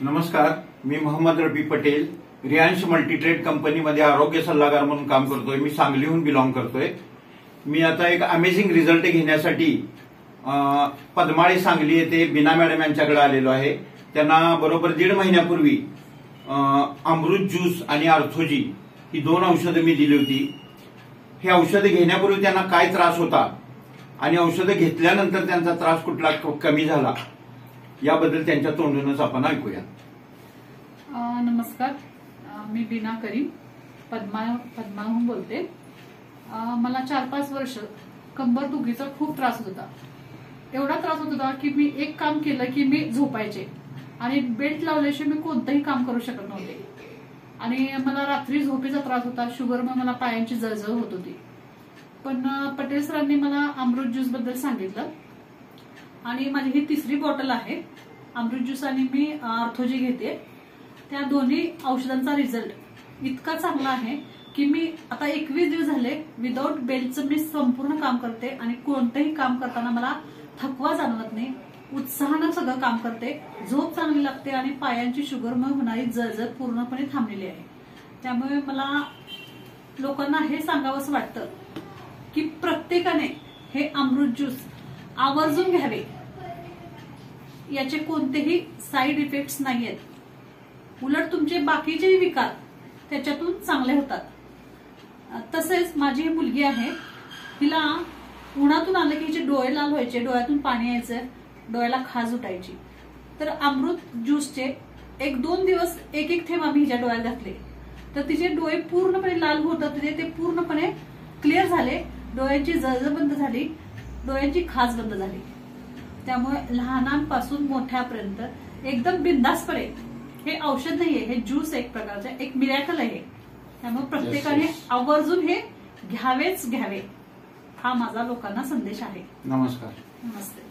नमस्कार, मी मोहम्मद रफी पटेल रियांश मल्टीट्रेड कंपनीमध्ये आरोग्य सल्लागार म्हणून काम करतोय। मी सांगलीहून बिलॉंग करतोय। मी आता एक अमेझिंग रिझल्ट घेण्यासाठी पद्माळी सांगली येथे बीना मॅडम यांच्याकडे आलेलो आहे। त्यांना बरोबर 1.5 महिन्यापूर्वी अमृत ज्यूस आणि आर्थोजी ही 2 औषधं मी दिली होती। हे औषधं घेण्यापूर्वी त्यांना काय त्रास होता आणि औषधं घेतल्यानंतर त्यांचा त्रास कुठला कमी झाला याबद्दल त्यांच्या तोंडूनच आपण ऐकूया। नमस्कार, मी बीना करीम पद्माहून बोलते। मला 4-5 वर्ष कंबर दुखीचा खूप त्रास होत होता। एवढा त्रास होत होता की मी एक काम केलं की मी झोपायचे आणि बेल्ट लावल्याशिवाय मी कोणतंही काम करू शकत नव्हते। आणि मला रात्री झोपेचा त्रास होता, शुगरमुळे मला पायांची जळजळ होत होती। पण पटेल सरांनी मला अमृत ज्यूस बद्दल सांगितलं आणि माझी ही 3री बॉटल आहे अमृत ज्यूस आणि मी आर्थोजी घेते। त्या दोन्ही औषधांचा रिझल्ट इतका चांगला आहे की मी आता 21 दिवस झाले विदाऊट बेल्टचं मी संपूर्ण काम करते आणि कोणतंही काम करताना मला थकवा जाणवत नाही। उत्साहानं सगळं काम करते, झोप चांगली लागते आणि पायांची शुगरमुळे होणारी जळजळ पूर्णपणे थांबलेली आहे। त्यामुळे मला लोकांना हे सांगावंसं वाटतं की प्रत्येकाने हे अमृत ज्यूस आवर्जून घ्यावे। याचे कोणतेही साईड इफेक्ट्स नाहीयेत, उलट तुमचे बाकीचे विकार त्याच्यातून चांगले होतात। तसेच माझी ही मुलगी आहे, तिला उन्हातून आलं की हिचे डोळे लाल व्हायचे, डोळ्यातून पाणी यायचं, डोळ्याला खाज उठायची। तर अमृत ज्यूसचे 1-2 दिवस एक थेंब आम्ही हिच्या डोळ्यात घातले तर तिचे डोळे पूर्णपणे लाल होत होते, ते पूर्णपणे क्लिअर झाले, डोळ्यांची जळजळ बंद झाली, डोळ्यांची खाज बंद झाली। त्यामुळे लहानांपासून मोठ्यापर्यंत एकदम बिंदासपणे, हे औषध नाहीये, हे ज्यूस एक प्रकारचं एक मिरॅकल आहे। त्यामुळे प्रत्येकाने आवर्जून हे घ्यावे, हा माझा लोकांना संदेश आहे। नमस्कार, नमस्ते।